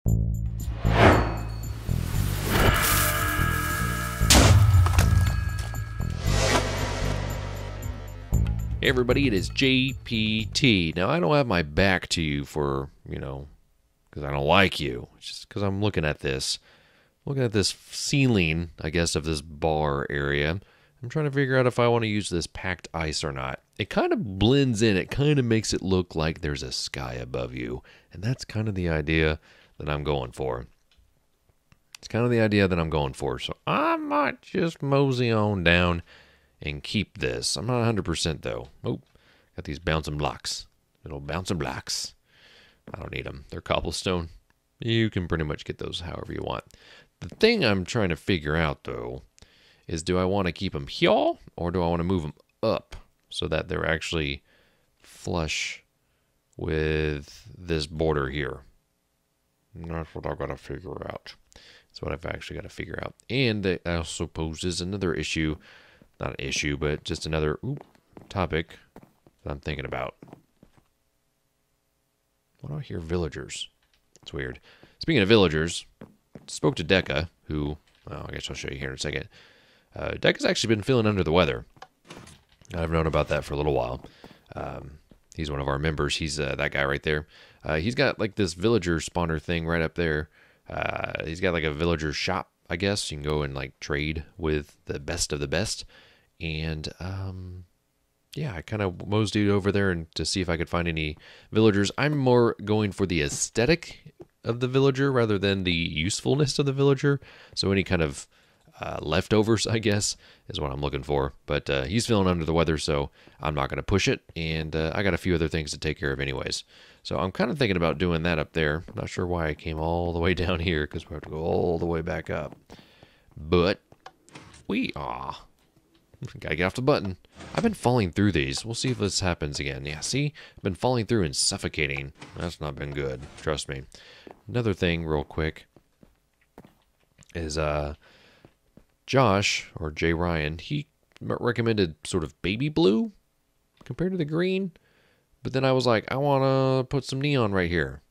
Hey everybody, it is JPT. Now, I don't have my back to you for, because I don't like you. It's just because I'm looking at this ceiling, I guess, of this bar area. I'm trying to figure out if I want to use this packed ice or not. It kind of blends in. It kind of makes it look like there's a sky above you. And that's kind of the idea that I'm going for. So I might just mosey on down and keep this. I'm not 100% though. Oh, got these bouncing blocks. Little bouncing blocks. I don't need them. They're cobblestone. You can pretty much get those however you want. The thing I'm trying to figure out though is, do I want to keep them here or do I want to move them up so that they're actually flush with this border here? And that's what I've got to figure out. That's what I've actually got to figure out. And that also poses another issue. Not an issue, but just another topic that I'm thinking about. Why do I hear villagers? It's weird. Speaking of villagers, spoke to Deca, who, well, I guess I'll show you here in a second. Deca's actually been feeling under the weather. I've known about that for a little while. He's one of our members. He's that guy right there. He's got like this villager spawner thing right up there. He's got like a villager shop, I guess. You can go and like trade with the best of the best. And yeah, I kind of moseyed over there and to see if I could find any villagers. I'm more going for the aesthetic of the villager rather than the usefulness of the villager. So any kind of leftovers, I guess, is what I'm looking for. But he's feeling under the weather, so I'm not going to push it. And I got a few other things to take care of anyways. So I'm kind of thinking about doing that up there. I'm not sure why I came all the way down here, because we have to go all the way back up. But gotta get off the button. I've been falling through these. We'll see if this happens again. Yeah, see? I've been falling through and suffocating. That's not been good. Trust me. Another thing real quick is Josh, or Jay Ryan, he recommended sort of baby blue compared to the green. But then I was like, I want to put some neon right here.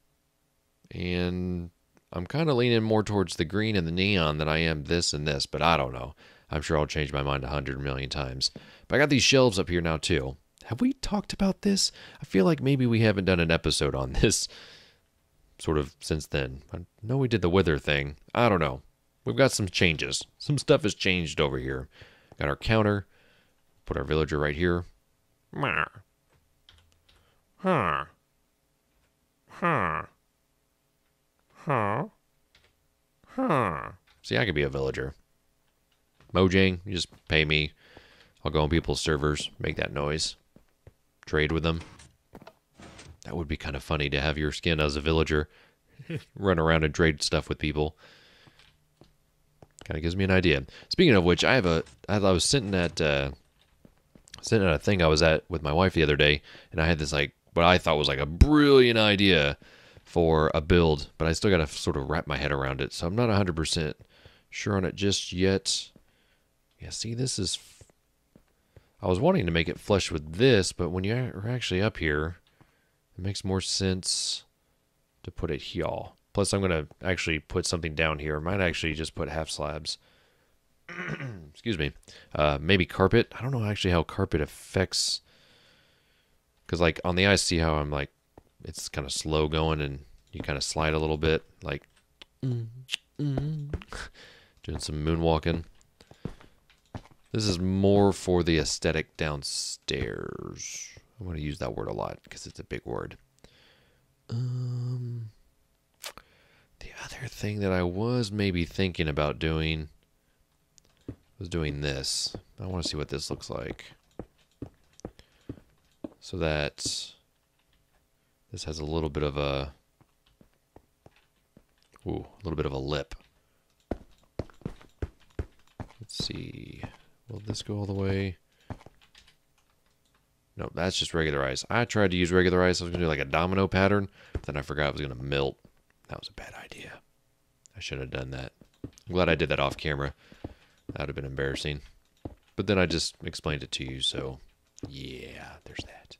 And I'm kind of leaning more towards the green and the neon than I am this and this, but I don't know. I'm sure I'll change my mind 100 million times. But I got these shelves up here now too. Have we talked about this? I feel like maybe we haven't done an episode on this sort of since then. I know we did the wither thing. I don't know. We've got some changes. Some stuff has changed over here. Got our counter. Put our villager right here. Huh. See, I could be a villager. Mojang, you just pay me. I'll go on people's servers, make that noise. Trade with them. That would be kind of funny to have your skin as a villager. Run around and trade stuff with people. Kind of gives me an idea. Speaking of which, I was sitting at a thing I was at with my wife the other day, and I had this like what I thought was like a brilliant idea for a build, but I still got to sort of wrap my head around it, so I'm not 100% sure on it just yet. Yeah, see, this is... I was wanting to make it flush with this, but when you're actually up here, it makes more sense to put it here. Plus, I'm going to actually put something down here. I might actually just put half slabs. Excuse me. Maybe carpet. I don't know actually how carpet affects... Because, like, on the ice, see how I'm, like, it's kind of slow going and you kind of slide a little bit, like... Doing some moonwalking. This is more for the aesthetic downstairs. I'm going to use that word a lot because it's a big word. The other thing that I was maybe thinking about doing was doing this. I want to see what this looks like. So that this has a little bit of a lip. Let's see. Will this go all the way? No, that's just regular ice. I tried to use regular ice. I was going to do like a domino pattern, but then I forgot it was going to melt. That was a bad idea. I should have done that. I'm glad I did that off camera. That would have been embarrassing. But then I just explained it to you, so yeah, there's that.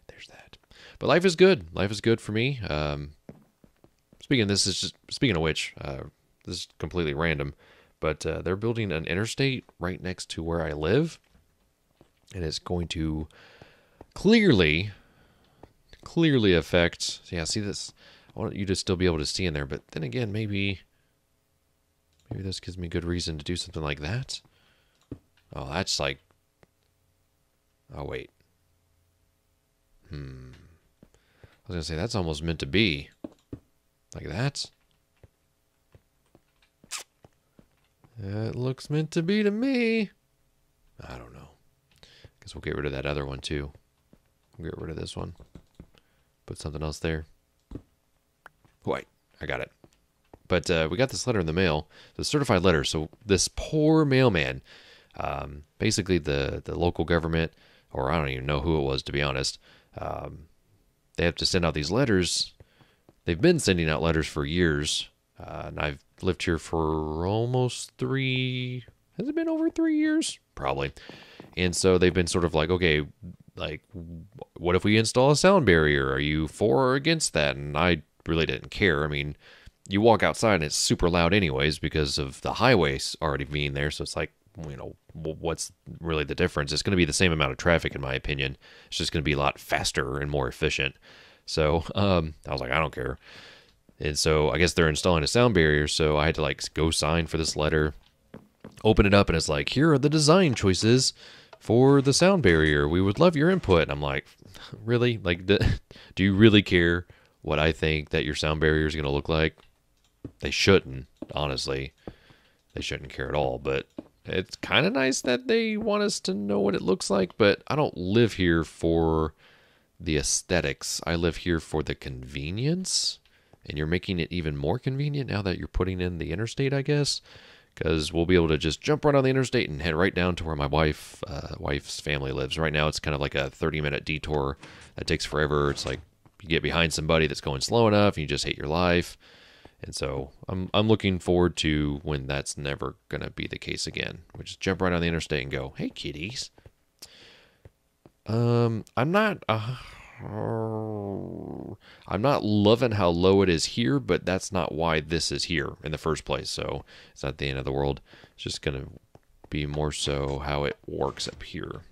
There's that. But life is good. Life is good for me. Speaking of which, this is completely random, but they're building an interstate right next to where I live, and it's going to clearly affect. Yeah, see this. I want you to still be able to see in there, but then again, maybe this gives me good reason to do something like that. Oh, that's like. Oh wait. I was gonna say that's almost meant to be like that. It looks meant to be to me. I don't know. Guess we'll get rid of that other one too. We'll get rid of this one. Put something else there. Wait, I got it. But we got this letter in the mail. The certified letter. So this poor mailman, basically the local government, or I don't even know who it was, to be honest. They have to send out these letters. They've been sending out letters for years. And I've lived here for almost 3... Has it been over 3 years? Probably. And so they've been sort of like, okay, like, what if we install a sound barrier? Are you for or against that? And I really didn't care. I mean, you walk outside and it's super loud anyways because of the highways already being there. So it's like, you know, what's really the difference? It's going to be the same amount of traffic, in my opinion. It's just going to be a lot faster and more efficient. So I was like, I don't care. And so I guess they're installing a sound barrier. So I had to like go sign for this letter, open it up, and it's like, here are the design choices for the sound barrier. We would love your input. And I'm like, really? Like, do you really care what I think that your sound barrier is going to look like? They shouldn't, honestly. They shouldn't care at all. But it's kind of nice that they want us to know what it looks like. But I don't live here for the aesthetics. I live here for the convenience. And you're making it even more convenient now that you're putting in the interstate, I guess. Because we'll be able to just jump right on the interstate and head right down to where my wife's family lives. Right now, it's kind of like a 30-minute detour that takes forever. It's like you get behind somebody that's going slow enough, and you just hate your life. And so I'm looking forward to when that's never going to be the case again. We just jump right on the interstate and go, hey, kitties. I'm not loving how low it is here, but that's not why this is here in the first place. So it's not the end of the world. It's just going to be more so how it works up here.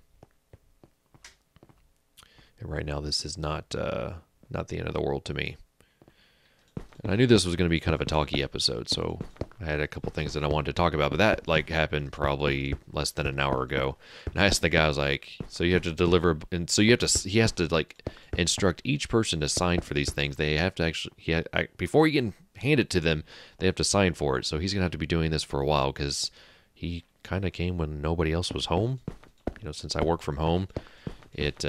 And right now, this is not the end of the world to me. And I knew this was going to be kind of a talky episode, so I had a couple things that I wanted to talk about, but that like happened probably less than an hour ago. And I asked the guy, I was like, so you have to deliver, and so he has to like instruct each person to sign for these things. They have to actually, before you can hand it to them, they have to sign for it. So he's going to have to be doing this for a while because he kind of came when nobody else was home. You know, since I work from home, it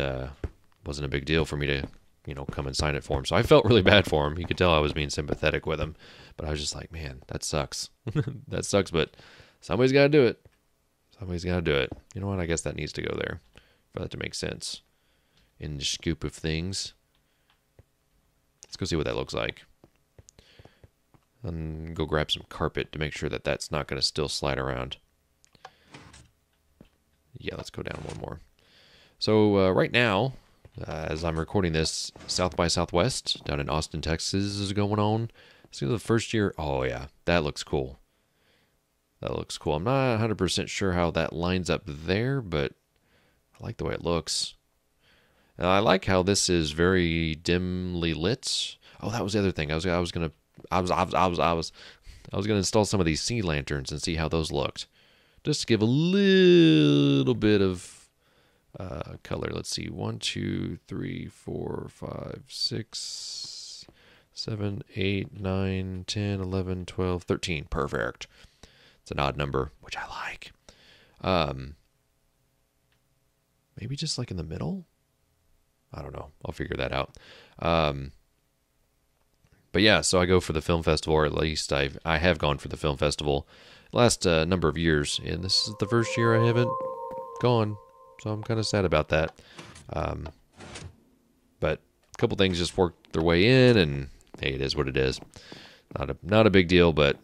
wasn't a big deal for me to, you know, come and sign it for him. So I felt really bad for him. You could tell I was being sympathetic with him, but I was just like, man, that sucks. That sucks, but somebody's got to do it. Somebody's got to do it. You know what? I guess that needs to go there for that to make sense in the scoop of things. Let's go see what that looks like. And go grab some carpet to make sure that that's not going to still slide around. Yeah, let's go down one more. So right now, as I'm recording this, South by Southwest down in Austin, Texas is going on. See the first year. Oh, yeah. That looks cool. That looks cool. I'm not 100% sure how that lines up there, but I like the way it looks. And I like how this is very dimly lit. Oh, that was the other thing. I was gonna install some of these sea lanterns and see how those looked, just to give a little bit of color. Let's see. 1, 2, 3, 4, 5, 6, 7, 8, 9, 10, 11, 12, 13. Perfect. It's an odd number, which I like. Maybe just like in the middle? I don't know. I'll figure that out. But yeah, so I go for the film festival, or at least I have gone for the film festival last number of years, and this is the first year I haven't gone. So I'm kind of sad about that. But a couple things just worked their way in, and hey, it is what it is. Not a big deal, but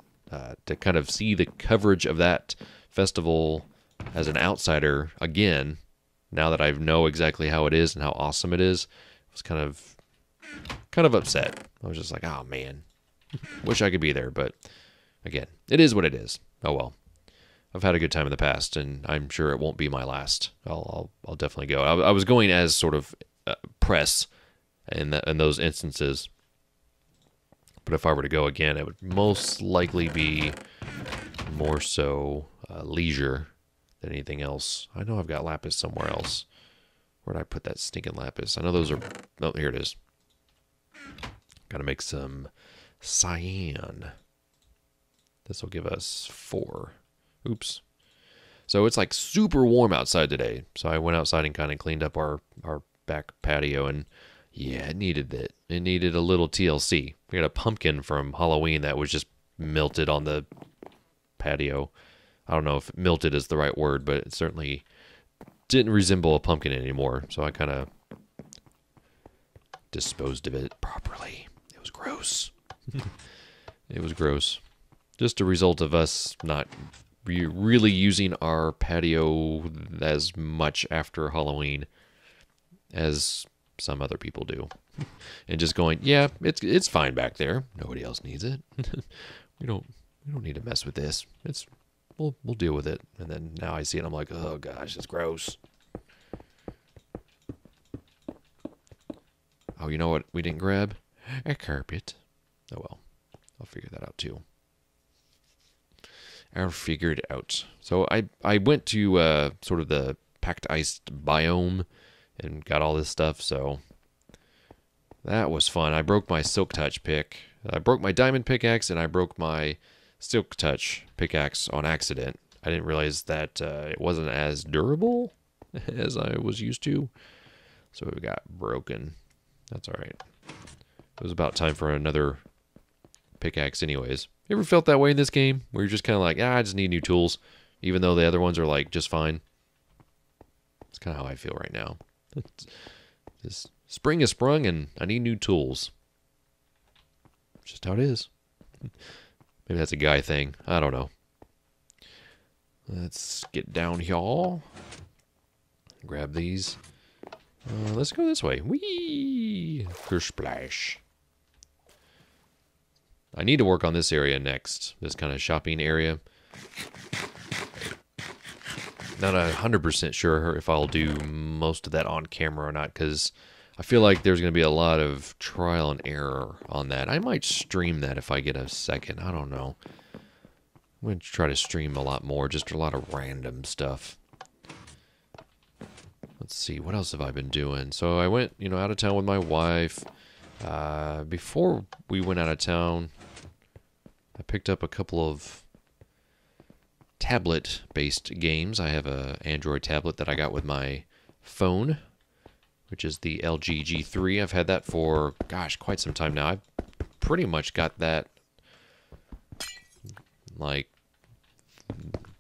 to kind of see the coverage of that festival as an outsider again, now that I know exactly how it is and how awesome it is, I was kind of upset. I was just like, oh man, Wish I could be there, but again, it is what it is. Oh well. I've had a good time in the past, and I'm sure it won't be my last. I'll definitely go. I was going as sort of press in those instances, but if I were to go again, it would most likely be more so leisure than anything else. I know I've got lapis somewhere else. Where did I put that stinking lapis? I know those are... Oh, here it is. Got to make some cyan. This will give us 4. Oops. So it's like super warm outside today. So I went outside and kind of cleaned up our back patio, and yeah, it needed it. It needed a little TLC. We had a pumpkin from Halloween that was just melted on the patio. I don't know if melted is the right word, but it certainly didn't resemble a pumpkin anymore. So I kind of disposed of it properly. It was gross. It was gross. Just a result of us not really using our patio as much after Halloween as some other people do. And just going, yeah, it's fine back there. Nobody else needs it. we don't need to mess with this. We'll deal with it. And then now I see it, I'm like, oh gosh, it's gross. Oh, you know what we didn't grab? A carpet. Oh well. I'll figure that out too. I'll figure it out. So I went to sort of the packed iced biome and got all this stuff, so that was fun. I broke my silk touch pick. I broke my diamond pickaxe, and I broke my silk touch pickaxe on accident. I didn't realize that it wasn't as durable as I was used to, so it got broken. That's all right. It was about time for another pickaxe anyways. You ever felt that way in this game? Where you're just kind of like, I just need new tools, even though the other ones are like just fine? It's kind of how I feel right now. This spring has sprung and I need new tools. It's just how it is. Maybe that's a guy thing. I don't know. Let's get down here. Grab these. Let's go this way. Whee! Splash. I need to work on this area next. This kind of shopping area. Not 100% sure if I'll do most of that on camera or not, because I feel like there's going to be a lot of trial and error on that. I might stream that if I get a second. I don't know. I'm going to try to stream a lot more, just a lot of random stuff. Let's see, what else have I been doing? So I went, out of town with my wife. Before we went out of town, I picked up a couple of tablet-based games. I have an Android tablet that I got with my phone, which is the LG G3. I've had that for, gosh, quite some time now. I've pretty much got that like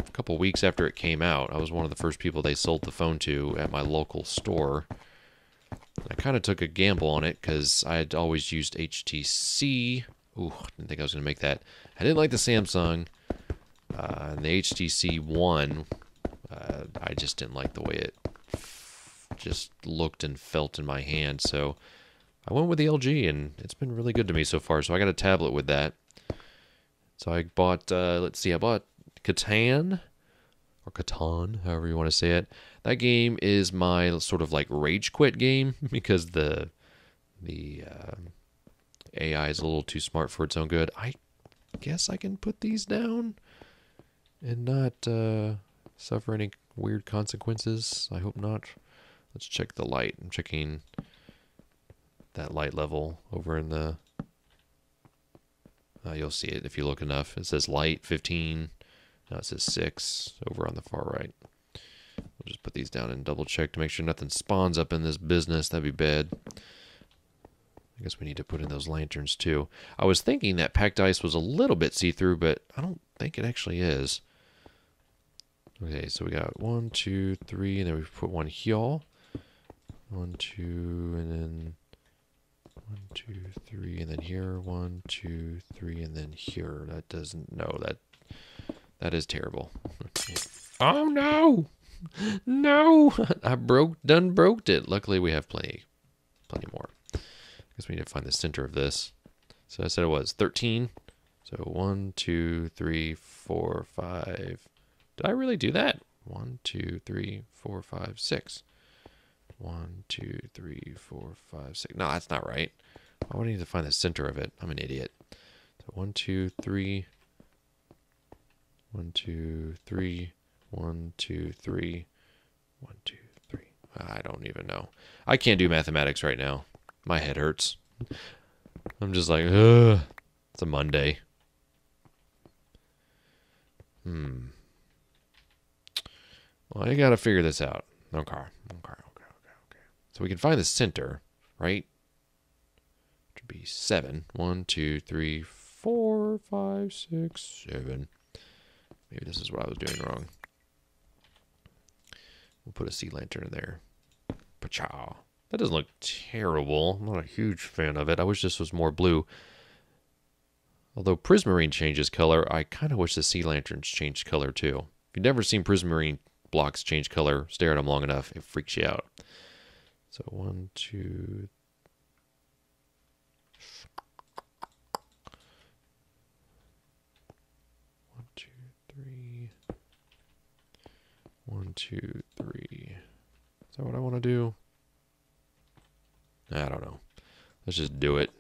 a couple weeks after it came out. I was one of the first people they sold the phone to at my local store. I kind of took a gamble on it because I had always used HTC. Ooh, didn't think I was going to make that. I didn't like the Samsung. And the HTC One, I just didn't like the way it just looked and felt in my hand. So I went with the LG, and it's been really good to me so far. So I got a tablet with that. So I bought, let's see, I bought Catan, or Catan, however you want to say it. That game is my sort of like rage quit game because the AI is a little too smart for its own good. I guess I can put these down and not suffer any weird consequences. I hope not. Let's check the light. I'm checking that light level over in the... you'll see it if you look enough. It says light 15. Now it says 6 over on the far right. We'll just put these down and double check to make sure nothing spawns up in this business. That'd be bad. I guess we need to put in those lanterns too. I was thinking that packed ice was a little bit see-through, but I don't think it actually is. Okay, so we got 1, 2, 3, and then we put one here. 1, 2, and then 1, 2, 3, and then here. 1, 2, 3, and then here. That doesn't... No, that is terrible. Oh no! No! I done broke it. Luckily we have plenty more. I guess we need to find the center of this. So I said it was 13. So 1, 2, 3, 4, 5. Did I really do that? 1, 2, 3, 4, 5, 6. 1, 2, 3, 4, 5, 6. No, that's not right. I would need to find the center of it. I'm an idiot. So 1, 2, 3. 1, 2, 3. 1, 2, 3. 1, 2, 3. I don't even know. I can't do mathematics right now. My head hurts. I'm just like, ugh. It's a Monday. Well, I gotta figure this out. Okay. So we can find the center, right? Which would be 7. 1, 2, 3, 4, 5, 6, 7. Maybe this is what I was doing wrong. We'll put a sea lantern in there. Pachow. That doesn't look terrible. I'm not a huge fan of it. I wish this was more blue. Although Prismarine changes color, I kind of wish the sea lanterns changed color too. If you've never seen Prismarine blocks change color, stare at them long enough, it freaks you out. So 1, 2. 1, 2, 3. 1, 2, 3. Is that what I want to do? I don't know. Let's just do it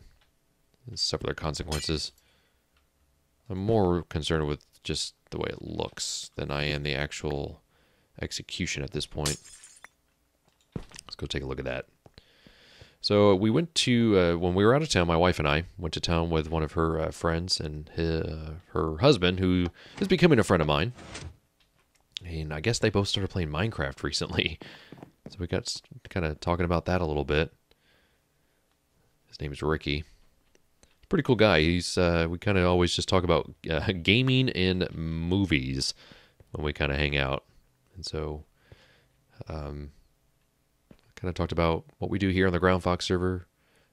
and suffer the consequences. I'm more concerned with just the way it looks than I am the actual execution at this point. Let's go take a look at that. So we went to, when we were out of town, my wife and I went to town with one of her friends and her husband, who is becoming a friend of mine. And I guess they both started playing Minecraft recently. So we got kind of talking about that a little bit. His name is Ricky. Pretty cool guy. He's we kind of always just talk about gaming and movies when we kind of hang out. And so kind of talked about what we do here on the Groundfox server.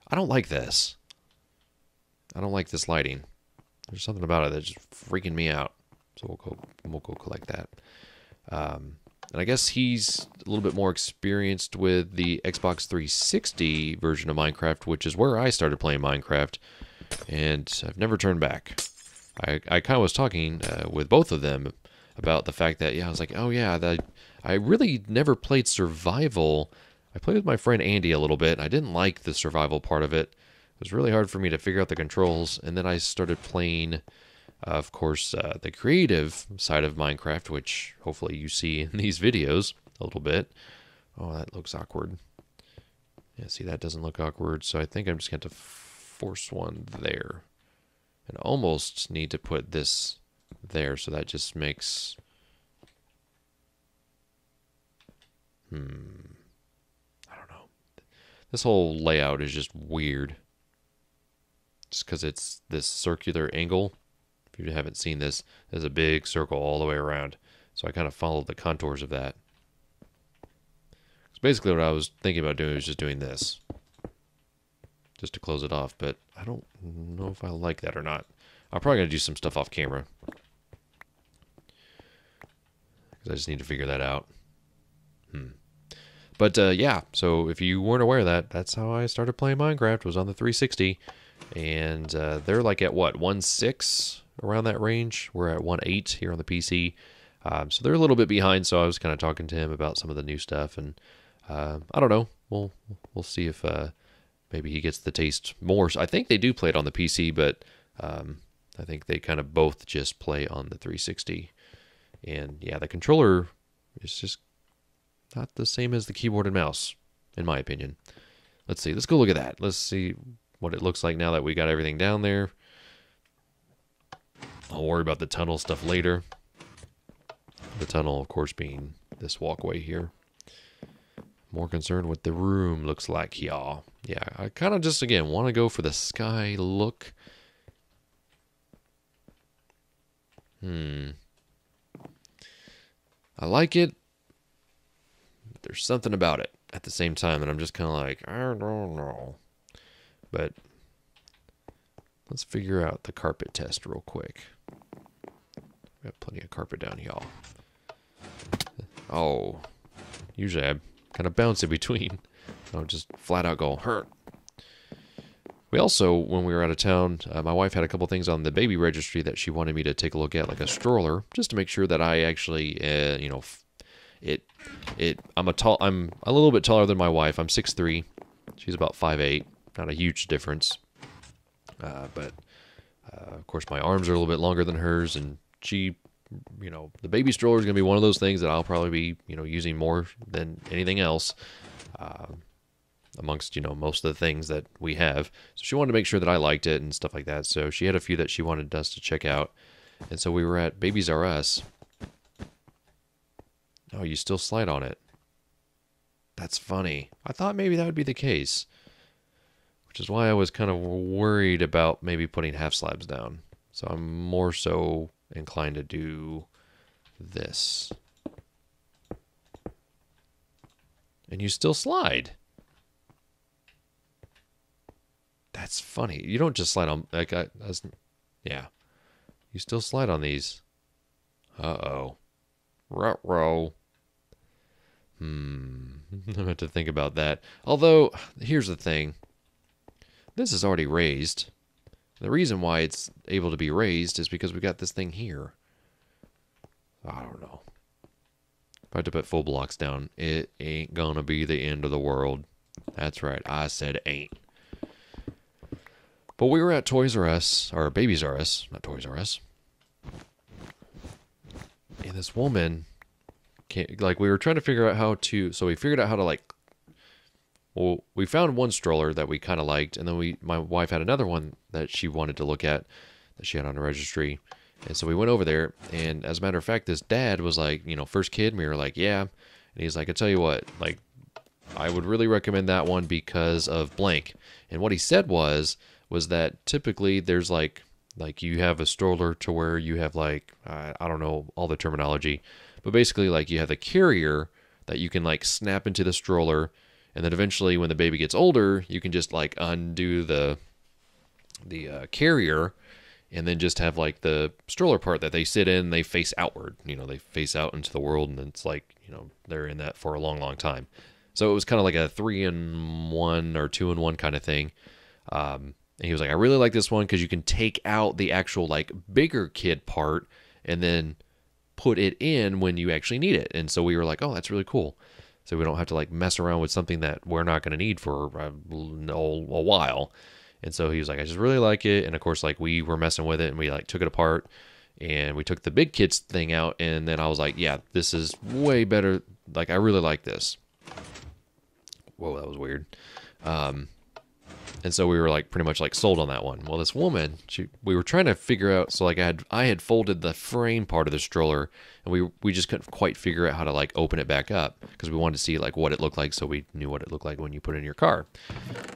I don't like this. I don't like this lighting. There's something about it that's just freaking me out. So we'll go collect that. And I guess he's a little bit more experienced with the Xbox 360 version of Minecraft, which is where I started playing Minecraft, and I've never turned back. I kind of was talking with both of them about the fact that, yeah, I was like, oh yeah, I really never played survival. I played with my friend Andy a little bit, and I didn't like the survival part of it. It was really hard for me to figure out the controls, and then I started playing, of course, the creative side of Minecraft, which hopefully you see in these videos a little bit. Oh, that looks awkward. Yeah, see, that doesn't look awkward, so I think I'm just going to force one there. And almost need to put this there, so that just makes... I don't know. This whole layout is just weird. Just because it's this circular angle. If you haven't seen this, there's a big circle all the way around. So I kind of followed the contours of that. So basically what I was thinking about doing was just doing this. Just to close it off, but I don't know if I like that or not. I'm probably going to do some stuff off camera. Because I just need to figure that out. But yeah, so if you weren't aware of that, that's how I started playing Minecraft, was on the 360. And they're like at what, 1.6 around that range? We're at 1.8 here on the PC. So they're a little bit behind, so I was kind of talking to him about some of the new stuff. And I don't know, we'll see if maybe he gets the taste more. So I think they do play it on the PC, but I think they kind of both just play on the 360. And yeah, the controller is just not the same as the keyboard and mouse, in my opinion. Let's see. Let's go look at that. Let's see what it looks like now that we got everything down there. I'll worry about the tunnel stuff later. The tunnel, of course, being this walkway here. More concerned what the room looks like, y'all. Yeah, I kind of just, again, want to go for the sky look. I like it. But there's something about it at the same time, and I'm just kind of like, I don't know. But let's figure out the carpet test real quick. We got plenty of carpet down here. Oh, usually I kind of bounce in between. I'll just flat out go hurt. We also, when we were out of town, my wife had a couple things on the baby registry that she wanted me to take a look at, like a stroller, just to make sure that I actually, you know, I'm a little bit taller than my wife. I'm 6'3". She's about 5'8". Not a huge difference. But of course, my arms are a little bit longer than hers, and she, you know, the baby stroller is going to be one of those things that I'll probably be, you know, using more than anything else. Amongst, you know, most of the things that we have. So she wanted to make sure that I liked it and stuff like that. So she had a few that she wanted us to check out. And so we were at Babies R Us. Oh, you still slide on it. That's funny. I thought maybe that would be the case. Which is why I was kind of worried about maybe putting half slabs down. So I'm more so inclined to do this. And you still slide. That's funny. You don't just slide on, like, yeah. You still slide on these. Uh-oh. Ruh-roh. I'm going to have to think about that. Although, here's the thing. This is already raised. The reason why it's able to be raised is because we got this thing here. I don't know. If I had to put full blocks down, it ain't gonna be the end of the world. That's right. I said ain't. But we were at Toys R Us, or Babies R Us, not Toys R Us. And this woman, like, we were trying to figure out how to, so we figured out how to, like, well, we found one stroller that we kind of liked, and then my wife had another one that she wanted to look at, that she had on the registry. And so we went over there, and as a matter of fact, this dad was like, you know, first kid, and we were like, yeah. And he's like, I tell you what, like, I would really recommend that one because of blank. And what he said was that typically there's like you have a stroller to where you have like, I don't know all the terminology, but basically like you have the carrier that you can like snap into the stroller, and then eventually when the baby gets older, you can just like undo the carrier, and then just have like the stroller part that they sit in, they face outward, you know, they face out into the world, and it's like, you know, they're in that for a long, long time. So it was kind of like a 3-in-1 or 2-in-1 kind of thing. And he was like, I really like this one because you can take out the actual like bigger kid part and then put it in when you actually need it. And so we were like, oh, that's really cool. So we don't have to like mess around with something that we're not going to need for a while. And so he was like, I just really like it. And of course, like we were messing with it, and we like took it apart, and we took the big kids thing out. And then I was like, yeah, this is way better. Like, I really like this. Whoa, that was weird. And so we were like pretty much like sold on that one. Well, this woman, we were trying to figure out, so like I had folded the frame part of the stroller, and we just couldn't quite figure out how to like open it back up, because we wanted to see like what it looked like, so we knew what it looked like when you put it in your car.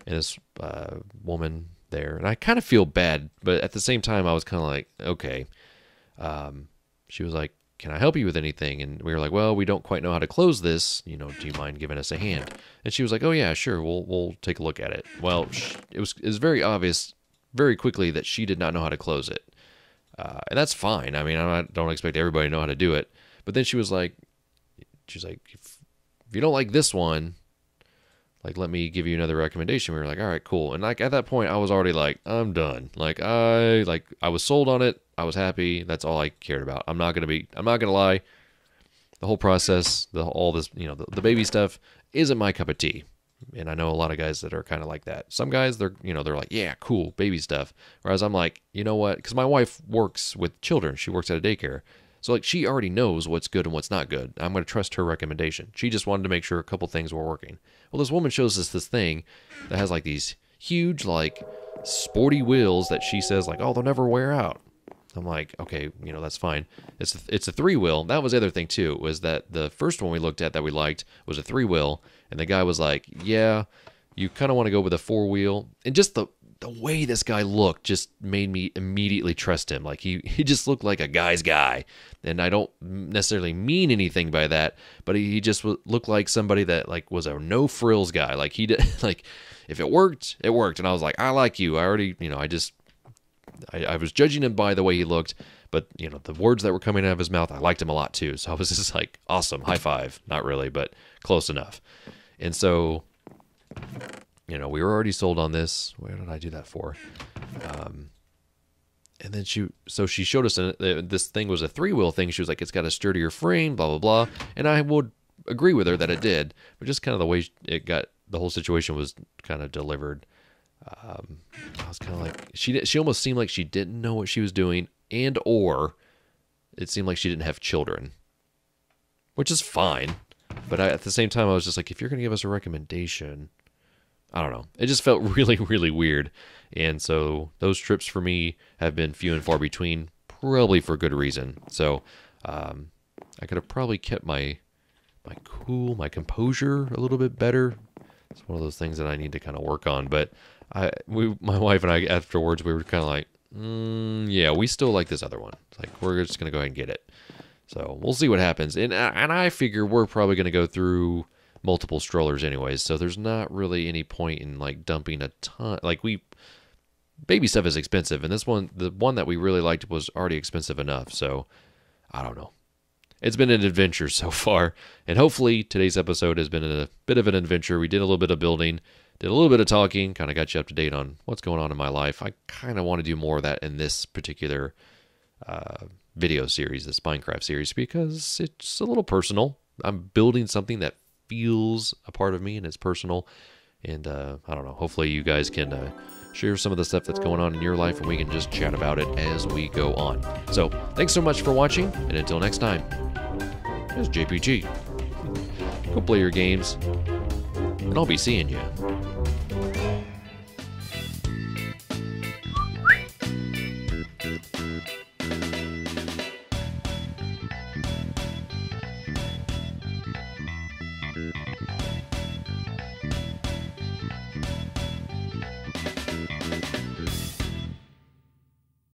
And this woman there, and I kind of feel bad, but at the same time I was kind of like, okay. She was like, can I help you with anything? And we were like, well, we don't quite know how to close this. You know, do you mind giving us a hand? And she was like, oh yeah, sure. We'll take a look at it. Well, it was very obvious very quickly that she did not know how to close it. And that's fine. I mean, I don't expect everybody to know how to do it. But then she was like, if you don't like this one, like, let me give you another recommendation. We were like, all right, cool. And like at that point, I was already like, I'm done. Like I was sold on it. I was happy. That's all I cared about. I'm not gonna lie. The whole process, all this, you know, the baby stuff isn't my cup of tea. And I know a lot of guys that are kind of like that. Some guys, they're like, yeah, cool, baby stuff. Whereas I'm like, you know what? Because my wife works with children. She works at a daycare. So like she already knows what's good and what's not good. I'm going to trust her recommendation. She just wanted to make sure a couple things were working. Well, this woman shows us this thing that has like these huge, like sporty wheels that she says like, oh, they'll never wear out. I'm like, okay, you know, that's fine. It's a 3-wheel. That was the other thing too, was that the first one we looked at that we liked was a 3-wheel. And the guy was like, yeah, you kind of want to go with a 4-wheel. And just the way this guy looked just made me immediately trust him. Like he just looked like a guy's guy. And I don't necessarily mean anything by that, but he just looked like somebody that like was a no frills guy. Like he did, like if it worked, it worked. And I was like, I like you. I already, you know, I was judging him by the way he looked, but you know, the words that were coming out of his mouth, I liked him a lot too. So I was just like, awesome, high five. Not really, but close enough. And so you know, we were already sold on this. Where did I do that for? And then she showed us this thing was a 3-wheel thing. She was like, it's got a sturdier frame, blah, blah, blah. And I would agree with her that it did, but just kind of the way it got, the whole situation was kind of delivered. I was kind of like, she almost seemed like she didn't know what she was doing, and or it seemed like she didn't have children, which is fine. But at the same time, I was just like, if you're going to give us a recommendation, I don't know. It just felt really, really weird. And so those trips for me have been few and far between, probably for good reason. So I could have probably kept my my composure a little bit better. It's one of those things that I need to kind of work on. But my wife and I, afterwards, we were kind of like, yeah, we still like this other one. It's like, we're just going to go ahead and get it. So we'll see what happens. And I figure we're probably going to go through multiple strollers anyways, so there's not really any point in like dumping a ton. Like, baby stuff is expensive, and this one, the one that we really liked, was already expensive enough. So I don't know. It's been an adventure so far, and hopefully today's episode has been a bit of an adventure. We did a little bit of building, did a little bit of talking, kind of got you up to date on what's going on in my life. I kind of want to do more of that in this particular video series, this Minecraft series, because it's a little personal. I'm building something that feels a part of me and it's personal. And I don't know, hopefully you guys can share some of the stuff that's going on in your life, and we can just chat about it as we go on. So thanks so much for watching, and until next time, it's JPG. Go play your games, and I'll be seeing you